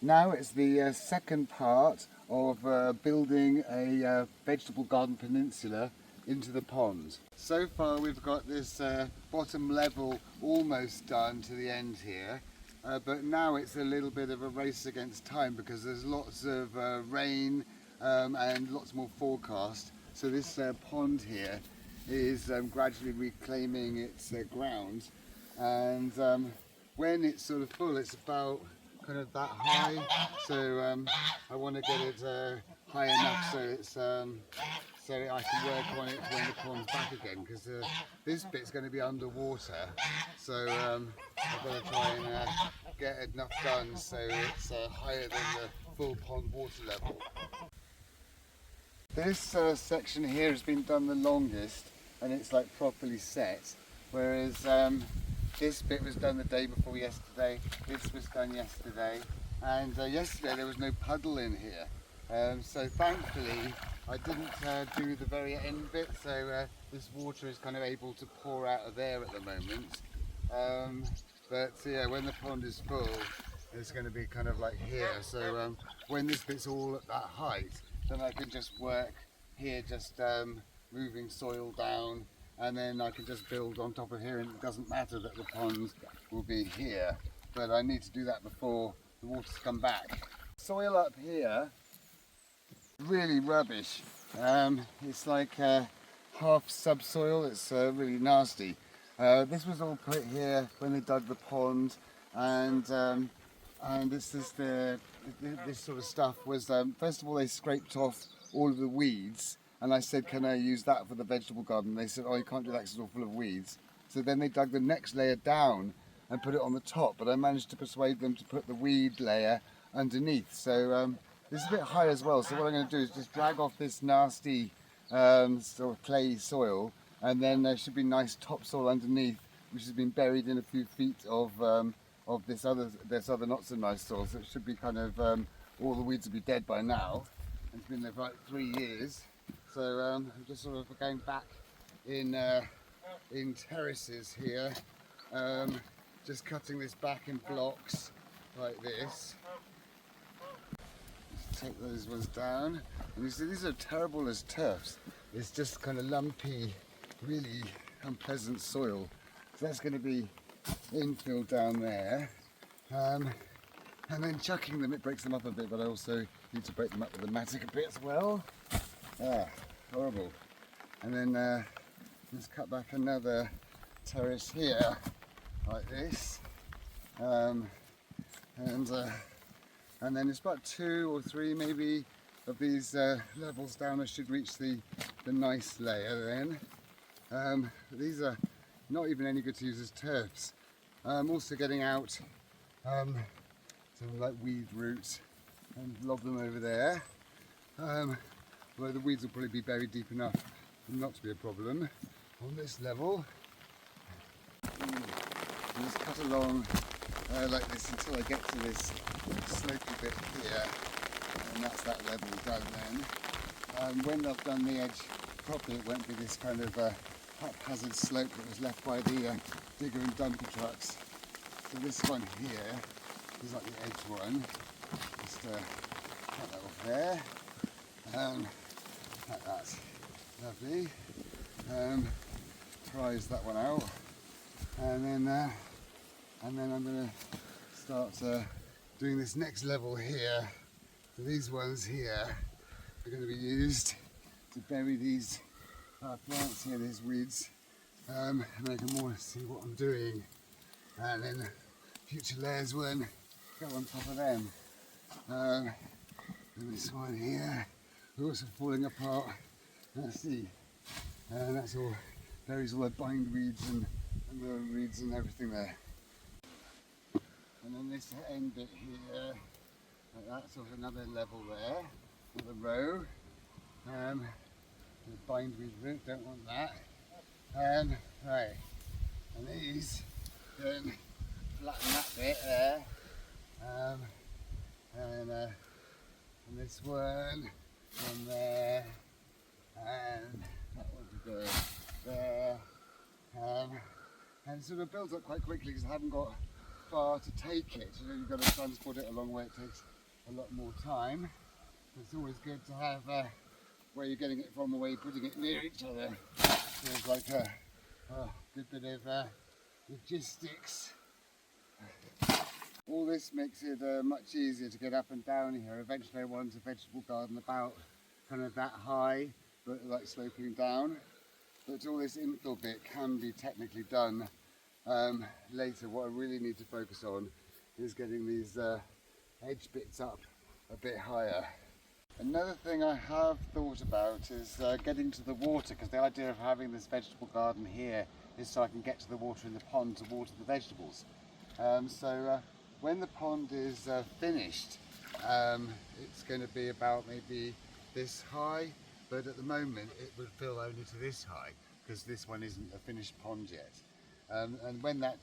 Now it's the second part of building a vegetable garden peninsula into the pond. So far we've got this bottom level almost done to the end here, but now it's a little bit of a race against time because there's lots of rain and lots more forecast. So this pond here is gradually reclaiming its ground, and when it's sort of full, it's about kind of that high, so I want to get it high enough so it's so I can work on it when the pond's back again, because this bit's going to be underwater, so I've got to try and get enough done so it's higher than the full pond water level. This section here has been done the longest and it's like properly set, whereas this bit was done the day before yesterday, this was done yesterday, and yesterday there was no puddle in here. So thankfully I didn't do the very end bit, so this water is kind of able to pour out of there at the moment. But yeah, when the pond is full, it's going to be kind of like here. So when this bit's all at that height, then I can just work here, just moving soil down, and then I can just build on top of here, and it doesn't matter that the pond will be here, but I need to do that before the water's come back. Soil up here, really rubbish. It's like half subsoil, it's really nasty. This was all put here when they dug the pond, and this is this sort of stuff was, first of all they scraped off all of the weeds, and I said, can I use that for the vegetable garden? They said, oh, you can't do that because it's all full of weeds. So then they dug the next layer down and put it on the top, but I managed to persuade them to put the weed layer underneath. So this is a bit high as well, so what I'm going to do is just drag off this nasty sort of clay soil, and then there should be nice topsoil underneath, which has been buried in a few feet of this other not so nice soil. So it should be kind of all the weeds will be dead by now. It's been there for like 3 years. So I'm just sort of going back in terraces here, just cutting this back in blocks like this. Just take those ones down, and you see these are terrible as turfs. It's just kind of lumpy, really unpleasant soil. So that's going to be infill down there, and then chucking them, it breaks them up a bit, but I also need to break them up with the mattock a bit as well. Horrible. And then just cut back another terrace here like this, and then it's about 2 or 3 maybe of these levels down. I should reach the nice layer then. These are not even any good to use as turfs. I'm also getting out some like weed roots and lob them over there. Although the weeds will probably be buried deep enough not to be a problem on this level. Just cut along like this until I get to this slopey bit here, and that's that level done then. When I've done the edge properly, it won't be this kind of haphazard slope that was left by the digger and dumper trucks. So this one here is like the edge one. Just cut that off there. Like that. Lovely. Prise that one out, and then I'm going to start doing this next level here. So these ones here are going to be used to bury these plants here, these weeds, and I can more see what I'm doing, and then future layers will then go on top of them. And this one here is also falling apart. Let's see, and that's all buries all the bindweeds and the weeds and everything there. And then this end bit here, like that, sort of another level there, another row. The bindweed root, don't want that. Right, and these, then flatten that bit there, and this one there, and that one to go there, and it sort of builds up quite quickly because I haven't got far to take it. You know, you've got to transport it a long way. It takes a lot more time. It's always good to have where you're getting it from and where you're putting it near each other. Feels like a good bit of logistics. All this makes it much easier to get up and down here. Eventually I want a vegetable garden about kind of that high, but like sloping down. But all this infill bit can be technically done later. What I really need to focus on is getting these edge bits up a bit higher. Another thing I have thought about is getting to the water, because the idea of having this vegetable garden here is so I can get to the water in the pond to water the vegetables. When the pond is finished, it's going to be about maybe this high, but at the moment it would fill only to this high because this one isn't a finished pond yet. And when that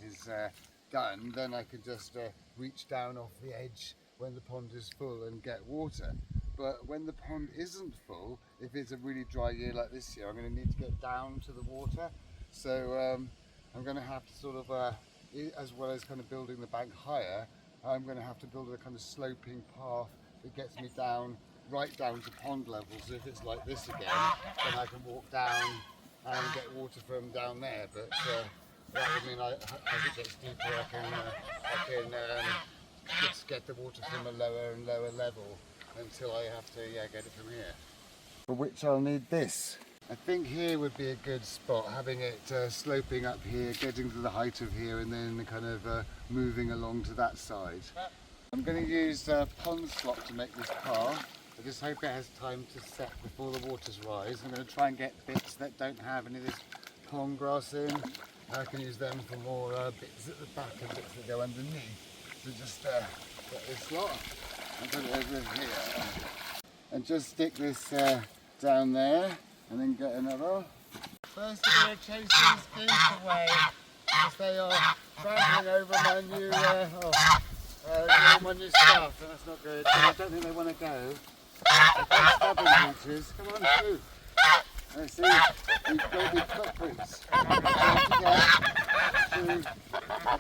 is done, then I can just reach down off the edge when the pond is full and get water. But when the pond isn't full, if it's a really dry year like this year, I'm going to need to get down to the water. So I'm going to have to sort of, as well as kind of building the bank higher, I'm going to have to build a kind of sloping path that gets me down, right down to pond level. So if it's like this again, then I can walk down and get water from down there. But that would mean as it gets deeper, I can just get the water from a lower and lower level until I have to get it from here. For which I'll need this. I think here would be a good spot, having it sloping up here, getting to the height of here, and then kind of moving along to that side. I'm going to use pond slop to make this path. I just hope it has time to set before the waters rise. I'm going to try and get bits that don't have any of this pond grass in. I can use them for more bits at the back and bits that go underneath. So just get this lot and put it over here. And just stick this down there and then get another. First I'm going to chase these geese away because they are trampling over my new stuff, and that's not good. And I don't think they want to go. They're quite stubborn creatures. Come on, shoot. I see these baby footprints. I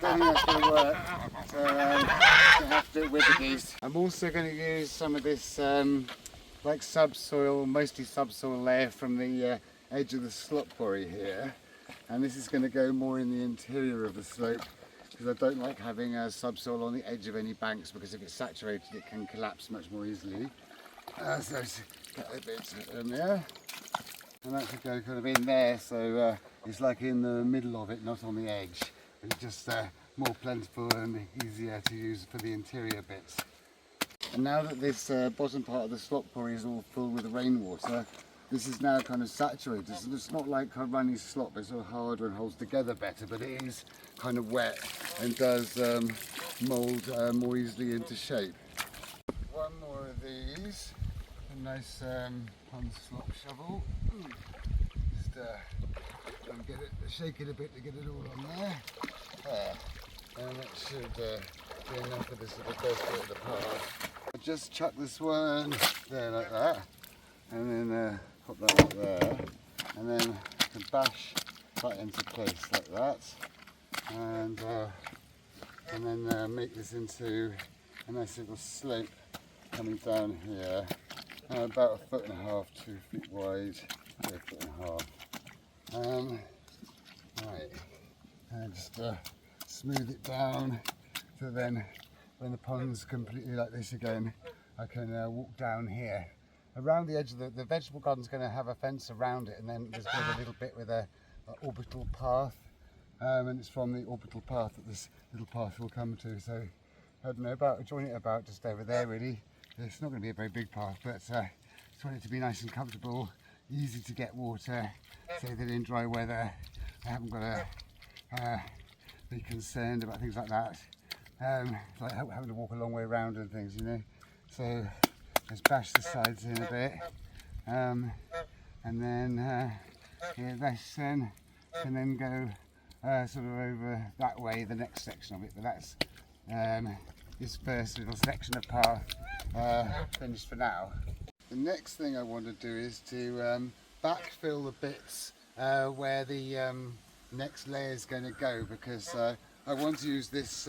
don't think that's going to work. So I'm going to have to do it with the geese. I'm also going to use some of this like subsoil, mostly subsoil layer from the edge of the slop quarry here. And this is going to go more in the interior of the slope, because I don't like having subsoil on the edge of any banks, because if it's saturated it can collapse much more easily. So get a bit in there, and that should go kind of in there, so it's like in the middle of it, not on the edge. It's just more plentiful and easier to use for the interior bits. And now that this bottom part of the slop quarry is all full with rainwater, this is now kind of saturated, so it's not like a runny slop, it's sort of harder and holds together better, but it is kind of wet and does mould more easily into shape. One more of these, a nice pond slop shovel. Just and get it, shake it a bit to get it all on there. And that should be enough for this little first bit of the path. I just chuck this one there like that, and then pop that up there, and then I can bash that into place like that, and then make this into a nice little slope coming down here, about 1.5 foot, 2 feet wide, 1.5 foot. Right, and just smooth it down, so then when the pond's completely like this again, I can walk down here. Around the edge of the vegetable garden's going to have a fence around it, and then there's going to be a little bit with an orbital path, and it's from the orbital path that this little path will come to. So I don't know, join it about just over there really. It's not going to be a very big path, but I just want it to be nice and comfortable, easy to get water, so that in dry weather I haven't got to be concerned about things like that. Like having to walk a long way around and things, you know. So just bash the sides in a bit, and then this can then go sort of over that way, the next section of it. But that's this first little section of path finished for now. The next thing I want to do is to backfill the bits where the next layer is going to go, because I want to use this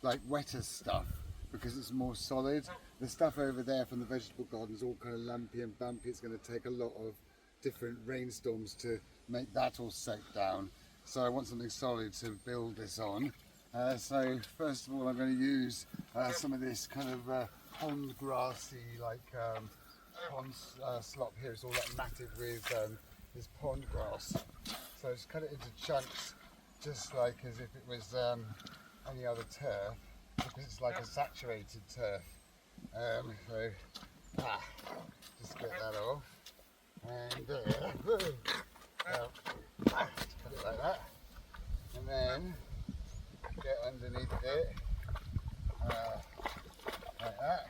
like wetter stuff because it's more solid. The stuff over there from the vegetable garden is all kind of lumpy and bumpy. It's going to take a lot of different rainstorms to make that all soak down. So I want something solid to build this on. So first of all, I'm going to use some of this kind of pond grassy, like pond slop here. It's all like matted with this pond grass. So just cut it into chunks, just like as if it was any other turf, because it's like a saturated turf. So just get that off, and just cut it like that, and then get underneath it like that.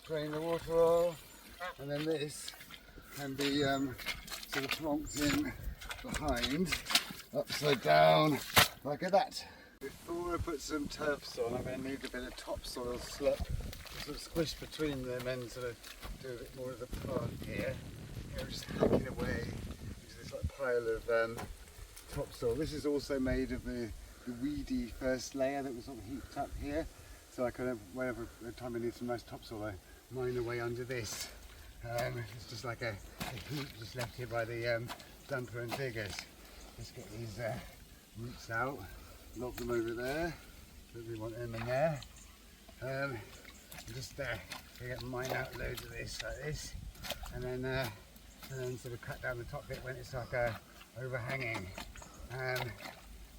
Drain the water off, and then this can be sort of plonked in behind, upside down, like that. Before I put some turfs on, I'm going to need a bit of topsoil slip to sort of squish between them and sort of do a bit more of the plant here. I'm just hacking away into this like pile of topsoil. This is also made of the weedy first layer that was sort of heaped up here. So I kind of, whenever time I need some nice topsoil, I mine away under this. It's just like a heap just left here by the dumper and diggers. Just get these roots out, lock them over there. Don't really want them in there. Just mine out loads of this like this, and then sort of cut down the top bit when it's like overhanging. Right,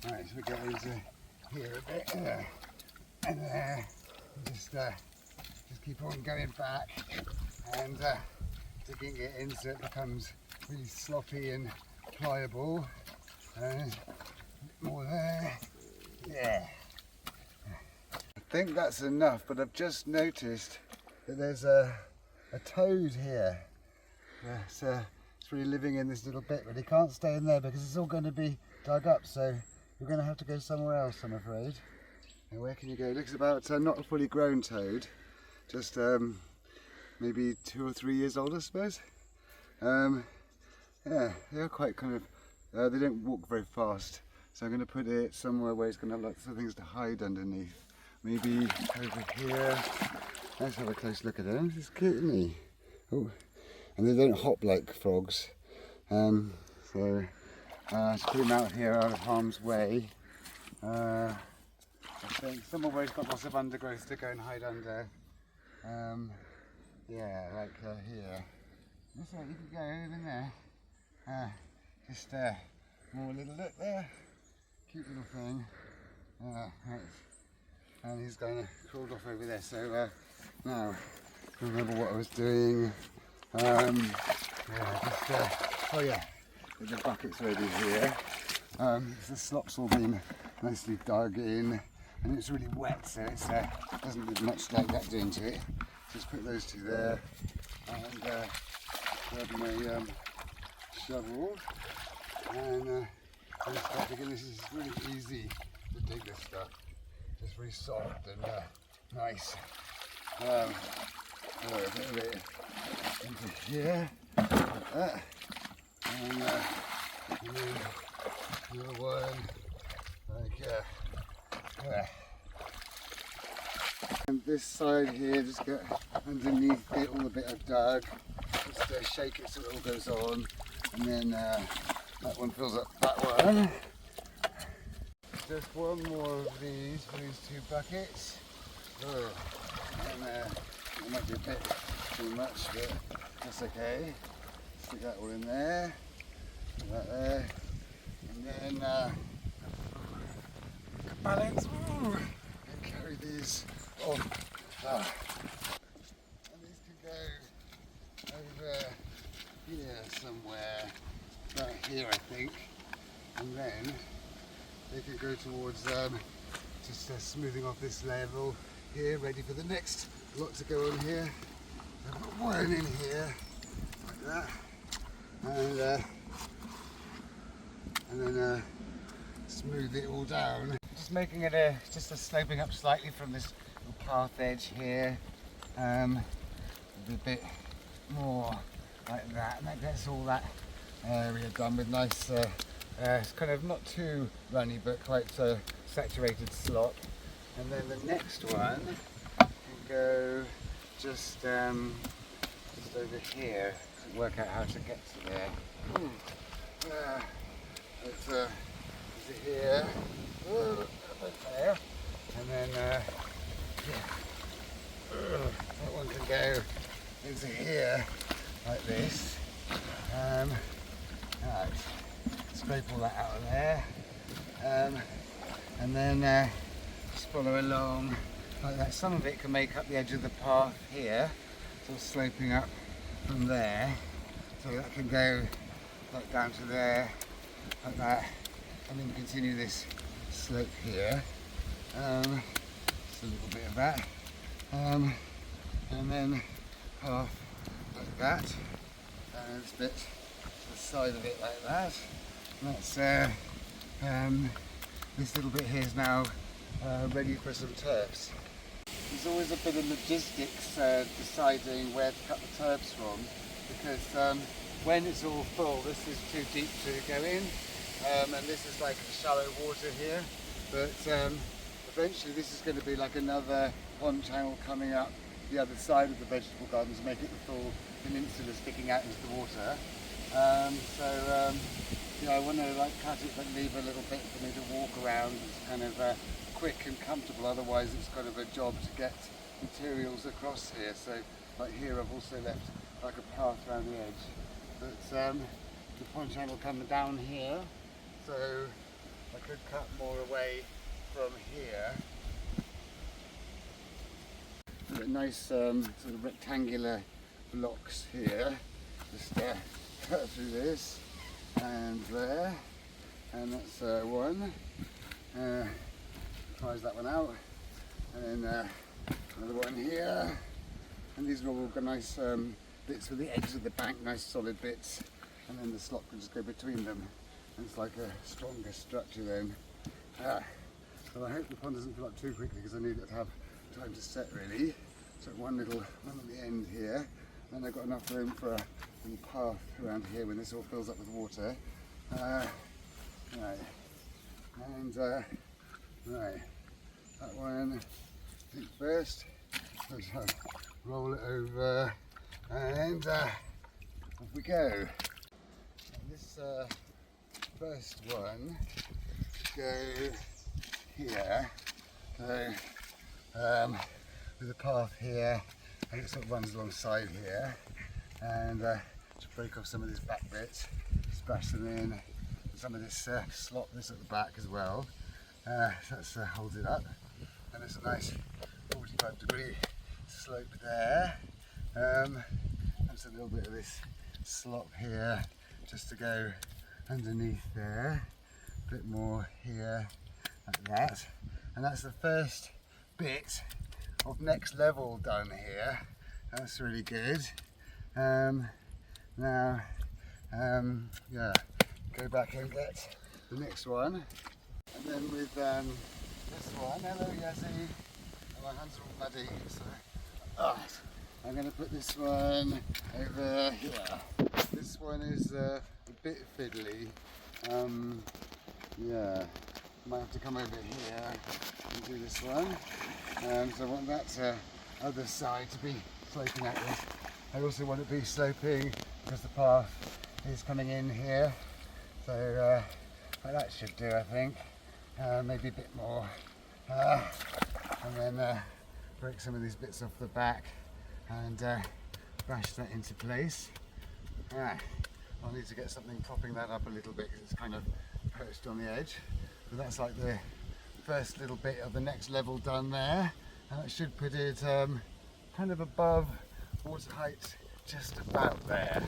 so we get into here a bit, and just keep on going back and digging it in so it becomes really sloppy and pliable. A bit more there. Yeah. I think that's enough, but I've just noticed that there's a toad here. It's really living in this little bit, but he can't stay in there because it's all going to be dug up, so you're going to have to go somewhere else, I'm afraid. And where can you go? It looks about not a fully grown toad, just maybe 2 or 3 years old, I suppose. Yeah, they're quite kind of, they don't walk very fast, so I'm going to put it somewhere where it's going to have lots of things to hide underneath. Maybe over here. Let's have a close look at him. He's cute, isn't he? Oh, and they don't hop like frogs. So just put him out here out of harm's way. I think somewhere where he's got lots of undergrowth to go and hide under. Yeah, like here. That's right, you can go over in there. Just more little look there. Cute little thing. And he's going to crawl off over there. So now, remember what I was doing. Oh yeah, the bucket's ready here. The slop's all been nicely dug in, and it's really wet, so it doesn't need much like that doing to it. Just put those two there, and grab my shovel, and start digging. This is really easy to dig this stuff. Just really soft and nice. A bit of it into here, like that, and then another one, like there. And this side here, just get underneath it, all the bit I've dug, just shake it so it all goes on, and then that one fills up that one. Just one more of these for these 2 buckets. And it might be a bit too much, but that's okay. Stick that all in there, put that there, and then balance, and carry these off. And these can go over here somewhere, about here I think, and then they can go towards just smoothing off this level here, ready for the next lot to go on here. I've got one in here, like that, and then smooth it all down. Just making it just sloping up slightly from this little path edge here, a bit more like that, and that gets all that area done with nice It's kind of not too runny, but quite saturated slop. And then the next one can go just over here. Work out how to get to there. It's here, there, and then that one can go into here like this. Right, scrape all that out of there, and then just follow along like that. Some of it can make up the edge of the path here, sort of sloping up from there, so that can go like down to there, like that, and then continue this slope here. Just a little bit of that, and then half like that, and this bit to the side of it like that. And that's this little bit here is now ready for some turfs. There's always a bit of logistics deciding where to cut the turfs from, because when it's all full, this is too deep to go in, and this is like shallow water here, but eventually this is going to be like another pond channel coming up the other side of the vegetable gardens, make it the full peninsula sticking out into the water. I want to like cut it but leave a little bit for me to walk around. It's kind of quick and comfortable, otherwise it's kind of a job to get materials across here. So like here I've also left like a path around the edge, but the pond channel coming down here, so I could cut more away from here. Nice sort of rectangular blocks here, just cut through this and there, and that's one. Tries that one out, and then another one here, and these are all got nice bits for the edges of the bank, nice solid bits, and then the slot can just go between them, and it's like a stronger structure then. So I hope the pond doesn't fill up too quickly, because I need it to have time to set really. So one at the end here, and I've got enough room for a little path around here when this all fills up with water. Right, and right, that one I think first. Let's roll it over, and off we go. And this first one go here. So with a path here, and it sort of runs alongside here, and to break off some of these back bits, splash them in, some of this slot this at the back as well, so that holds it up, and there's a nice 45-degree slope there, and a little bit of this slop here just to go underneath there, a bit more here like that, and that's the first bit of next level done here. That's really good. Now yeah, go back and get the next one, and then with this one, hello Yazzie, my hands are all muddy, so I'm going to put this one over here. This one is a bit fiddly, yeah, might have to come over here and do this one. So I want that other side to be sloping like this. I also want it to be sloping because the path is coming in here. So that should do, I think. Maybe a bit more. And then break some of these bits off the back and bash that into place. I'll need to get something propping that up a little bit because it's kind of perched on the edge. But that's like the first little bit of the next level done there, and that should put it kind of above water height, just about there.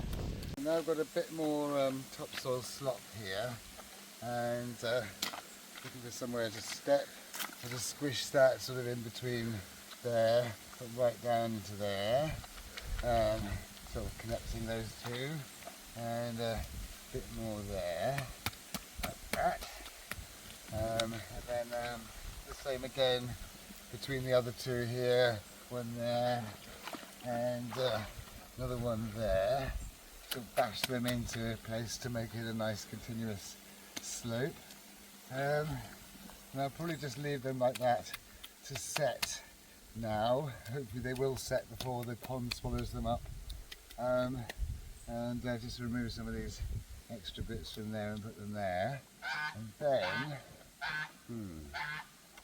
Now I've got a bit more topsoil slop here, and looking for somewhere to step. I'll just squish that sort of in between there, put right down into there, sort of connecting those two, and a bit more there, like that. And then the same again between the other two here, one there and another one there, to bash them into place to make it a nice continuous slope. And I'll probably just leave them like that to set now. Hopefully they will set before the pond swallows them up. And just remove some of these extra bits from there and put them there. And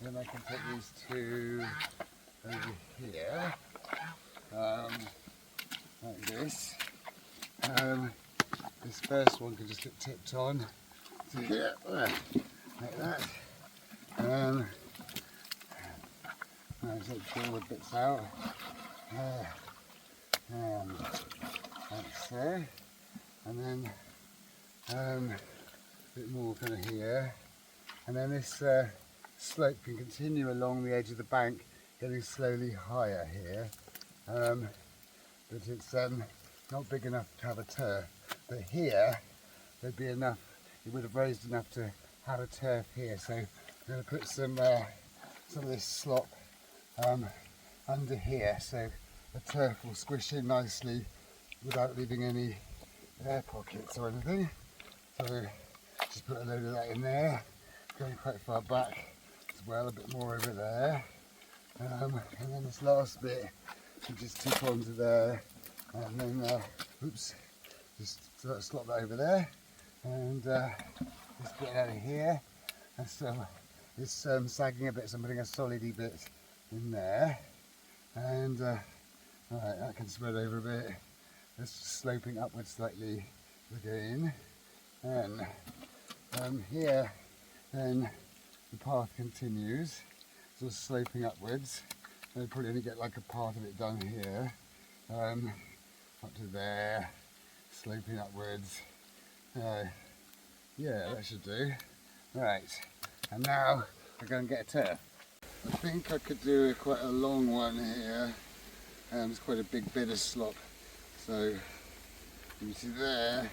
then I can take these two over here, like this. This first one can just get tipped on to here, like that. I'll take all the bits out, and like so. And then a bit more kind of here. And then this slope can continue along the edge of the bank, getting slowly higher here. But it's not big enough to have a turf. But here, there'd be enough, it would have raised enough to have a turf here. So I'm going to put some of this slop under here, so the turf will squish in nicely without leaving any air pockets or anything. So just put a load of that in there, going quite far back as well, a bit more over there. And then this last bit, you just tip onto there, and then, just slot that over there, and just get out of here. And so it's sagging a bit, so I'm putting a solidy bit in there. And alright, that can spread over a bit. It's sloping upwards slightly again. And here, then the path continues, sort of sloping upwards. I'll probably only get like a part of it done here, up to there, sloping upwards. Yeah, that should do. Right, and now we're going to get a turf. I think I could do quite a long one here. It's quite a big bit of slop. So into there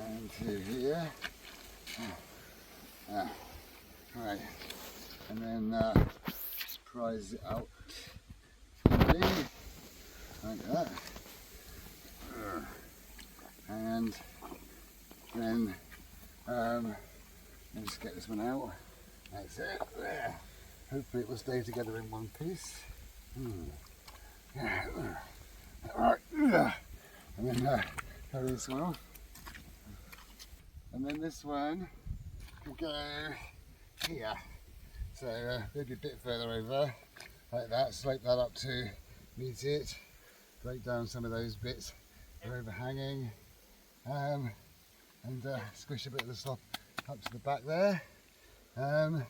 and to here. Right, and then just prise it out like that. And then just get this one out. That's it. There. Hopefully it will stay together in one piece. Alright, and then carry this one off. And then this one can go here. So maybe a bit further over, like that, slope that up to meet it, break down some of those bits that are overhanging, and squish a bit of the slop up to the back there. Yeah,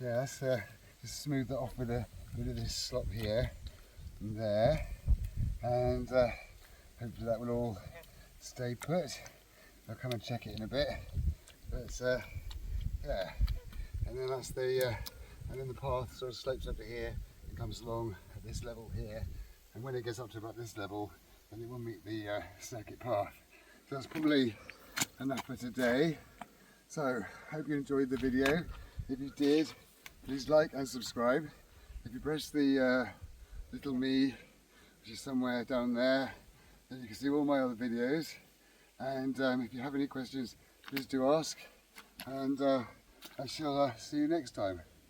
let's just smooth that off with a bit of this slop here and there, and hopefully that will all stay put. I'll come and check it in a bit, but yeah, and then that's the and then the path sort of slopes up to here and comes along at this level here, and when it gets up to about this level, then it will meet the circuit path. So that's probably enough for today. So hope you enjoyed the video. If you did, please like and subscribe. If you press the little me, which is somewhere down there, then you can see all my other videos. And if you have any questions, please do ask, and I shall see you next time.